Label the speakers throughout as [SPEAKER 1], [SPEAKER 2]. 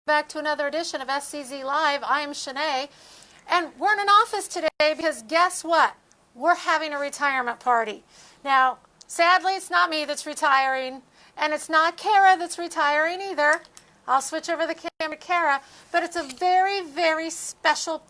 [SPEAKER 1] Back to another edition of SCZ Live. I am Shanae, and we're in an office today because guess what? We're having a retirement party. Now, sadly, it's not me that's retiring, and it's not Kara that's retiring either. I'll switch over the camera to Kara, but it's a very, very special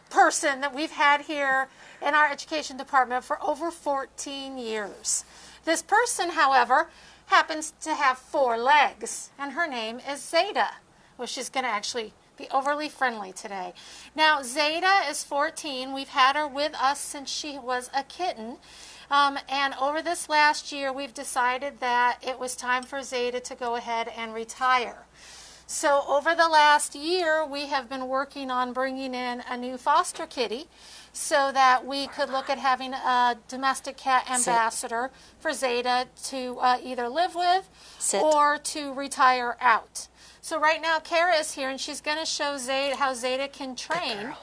[SPEAKER 1] person that we've had here in our education department for over 14 years. This person, however, happens to have 4 legs, and her name is Zeda. Well, she's going to actually be overly friendly today. Now, Zeda is 14. We've had her with us since she was a kitten. And over this last year, we've decided that it was time for Zeda to go ahead and retire. So over the last year, we have been working on bringing in a new foster kitty so that we could look at having a domestic cat ambassador for Zeda to either live with or to retire out. So right now, Kara is here, and she's going to show Zeda how Zeda can train.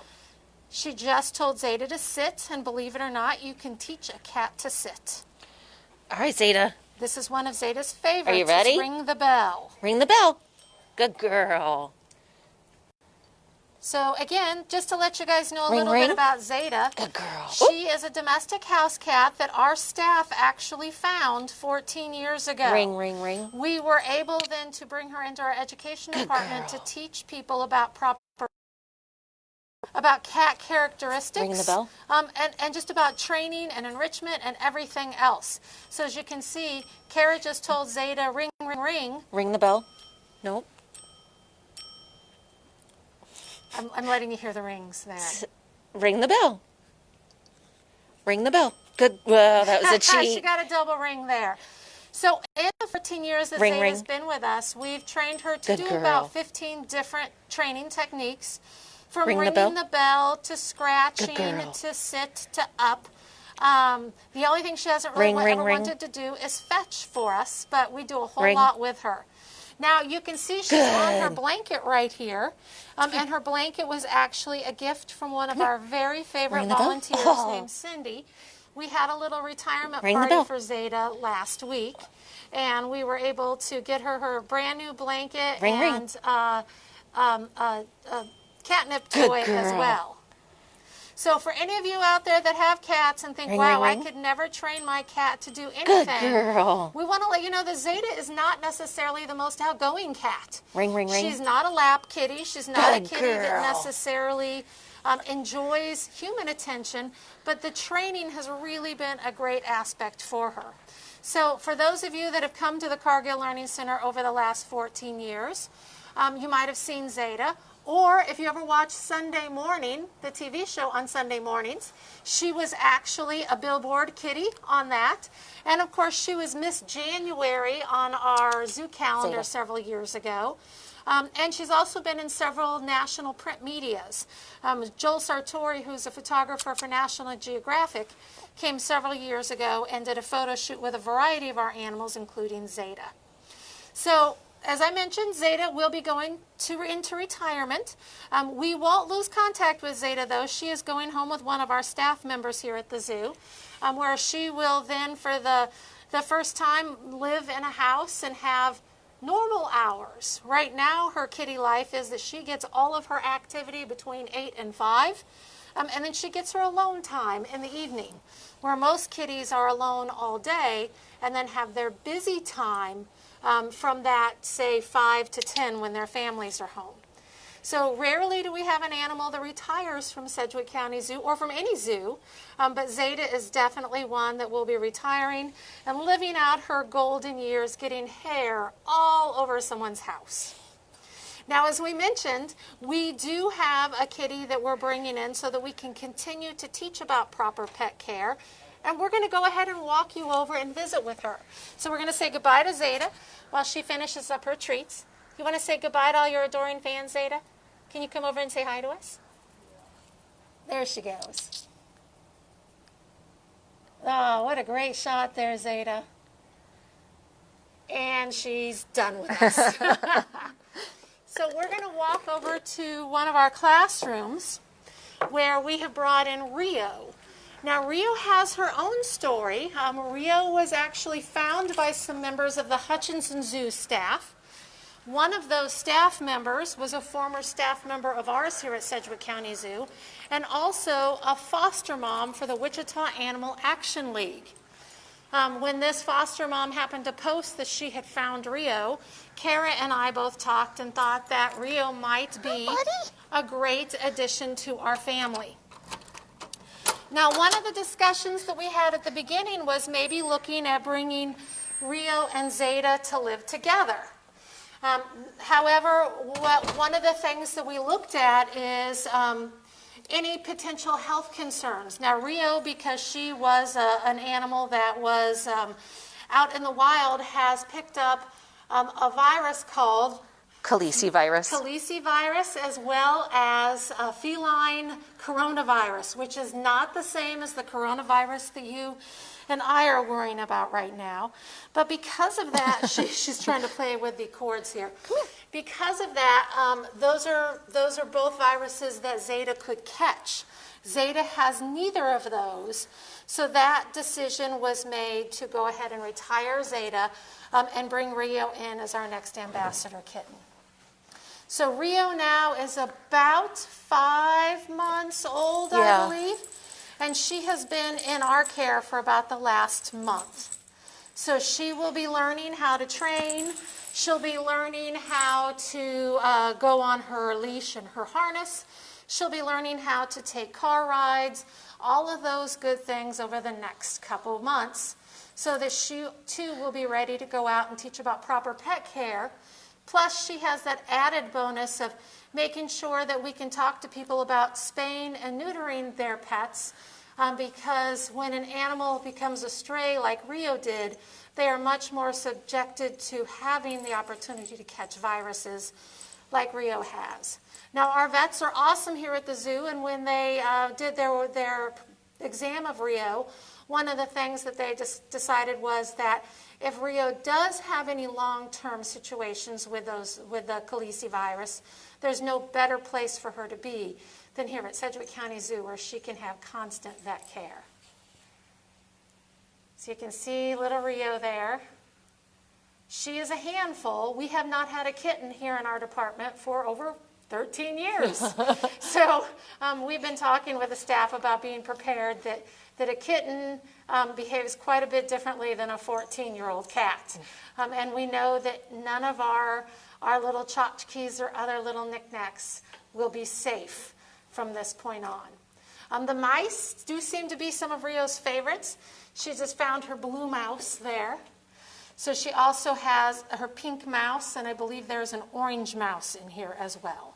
[SPEAKER 1] She just told Zeda to sit, and believe it or not, you can teach a cat to sit.
[SPEAKER 2] All right, Zeda.
[SPEAKER 1] This is one of Zeda's favorites.
[SPEAKER 2] Are you ready?
[SPEAKER 1] It's Ring the Bell.
[SPEAKER 2] Ring the bell. Good girl.
[SPEAKER 1] So again, just to let you guys know a
[SPEAKER 2] Ring,
[SPEAKER 1] little
[SPEAKER 2] ring.
[SPEAKER 1] bit about Zeda.
[SPEAKER 2] Good girl.
[SPEAKER 1] She is a domestic house cat that our staff actually found 14 years ago.
[SPEAKER 2] Ring, ring, ring.
[SPEAKER 1] We were able then to bring her into our education department to teach people about cat characteristics.
[SPEAKER 2] Ring the bell.
[SPEAKER 1] And just about training and enrichment and everything else. So as you can see, Kara just told Zeda, ring, ring, ring.
[SPEAKER 2] Ring the bell. Nope.
[SPEAKER 1] I'm letting you hear the rings there.
[SPEAKER 2] Ring the bell. Ring the bell. Good. Well, that was a cheat.
[SPEAKER 1] She got a double ring there. So in the 14 years that Zeda's been with us, we've trained her to do about 15 different training techniques. From ringing the bell to scratching to sit to up. The only thing she hasn't really ever wanted to do is fetch for us, but we do a whole lot with her. Now, you can see she's on her blanket right here, and her blanket was actually a gift from one of our very favorite volunteers named Cindy. We had a little retirement party for Zeda last week, and we were able to get her her brand new blanket and catnip toy as well. So for any of you out there that have cats and think, wow, I could never train my cat to do anything, we want to let you know that Zeda is not necessarily the most outgoing cat.
[SPEAKER 2] Ring, ring, ring.
[SPEAKER 1] She's not a lap kitty. She's not a kitty that necessarily enjoys human attention, but the training has really been a great aspect for her. So for those of you that have come to the Cargill Learning Center over the last 14 years, you might have seen Zeda. Or if you ever watched Sunday Morning, the TV show on Sunday mornings, she was actually a billboard kitty on that. And of course, she was Miss January on our zoo calendar several years ago. And she's also been in several national print medias. Joel Sartori, who's a photographer for National Geographic, came several years ago and did a photo shoot with a variety of our animals, including Zeda. So, as I mentioned, Zeda will be going into retirement. We won't lose contact with Zeda, though. She is going home with one of our staff members here at the zoo, where she will then, for the first time, live in a house and have normal hours. Right now, her kitty life is that she gets all of her activity between 8 and 5, and then she gets her alone time in the evening, where most kitties are alone all day and then have their busy time from that, say, 5 to 10 when their families are home. So rarely do we have an animal that retires from Sedgwick County Zoo or from any zoo, but Zeda is definitely one that will be retiring and living out her golden years, getting hair all over someone's house. Now, as we mentioned, we do have a kitty that we're bringing in so that we can continue to teach about proper pet care. And we're going to go ahead and walk you over and visit with her. So we're going to say goodbye to Zeda while she finishes up her treats. You want to say goodbye to all your adoring fans, Zeda? Can you come over and say hi to us? There she goes. Oh, what a great shot there, Zeda. And she's done with us. So we're going to walk over to one of our classrooms where we have brought in Rio. Now, Rio has her own story. Rio was actually found by some members of the Hutchinson Zoo staff One of those staff members was a former staff member of ours here at Sedgwick County Zoo, and also a foster mom for the Wichita Animal Action League. When this foster mom happened to post that she had found Rio, Kara and I both talked and thought that Rio might be a great addition to our family. Now, one of the discussions that we had at the beginning was maybe looking at bringing Rio and Zeda to live together. However, one of the things that we looked at is any potential health concerns. Now, Rio, because she was an animal that was out in the wild, has picked up a virus called
[SPEAKER 2] Khaleesi virus.
[SPEAKER 1] Khaleesi virus, as well as feline coronavirus, which is not the same as the coronavirus that you and I are worrying about right now. But because of that, she's trying to play with the cords here. Because of that, those are both viruses that Zeda could catch. Zeda has neither of those, so that decision was made to go ahead and retire Zeda and bring Rio in as our next ambassador kitten. So Rio now is about 5 months old, I believe, and she has been in our care for about the last month. So she will be learning how to train. She'll be learning how to go on her leash and her harness. She'll be learning how to take car rides, all of those good things over the next couple of months, so that she too will be ready to go out and teach about proper pet care. Plus, she has that added bonus of making sure that we can talk to people about spaying and neutering their pets, because when an animal becomes a stray like Rio did, they are much more subjected to having the opportunity to catch viruses like Rio has. Now, our vets are awesome here at the zoo, and when they did their exam of Rio, one of the things that they just decided was that if Rio does have any long-term situations with the Khaleesi virus, there's no better place for her to be than here at Sedgwick County Zoo, where she can have constant vet care. So you can see little Rio there. She is a handful. We have not had a kitten here in our department for over 13 years. So we've been talking with the staff about being prepared that a kitten behaves quite a bit differently than a 14-year-old cat. And we know that none of our little tchotchkes or other little knickknacks will be safe from this point on. The mice do seem to be some of Rio's favorites. She just found her blue mouse there. So she also has her pink mouse, and I believe there's an orange mouse in here as well.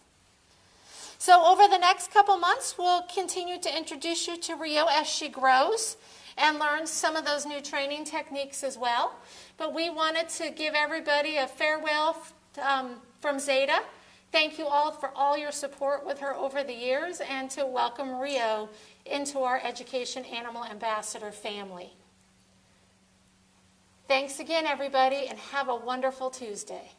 [SPEAKER 1] So over the next couple months, we'll continue to introduce you to Rio as she grows and learns some of those new training techniques as well. But we wanted to give everybody a farewell from Zeda. Thank you all for all your support with her over the years, and to welcome Rio into our Education Animal Ambassador family. Thanks again, everybody, and have a wonderful Tuesday.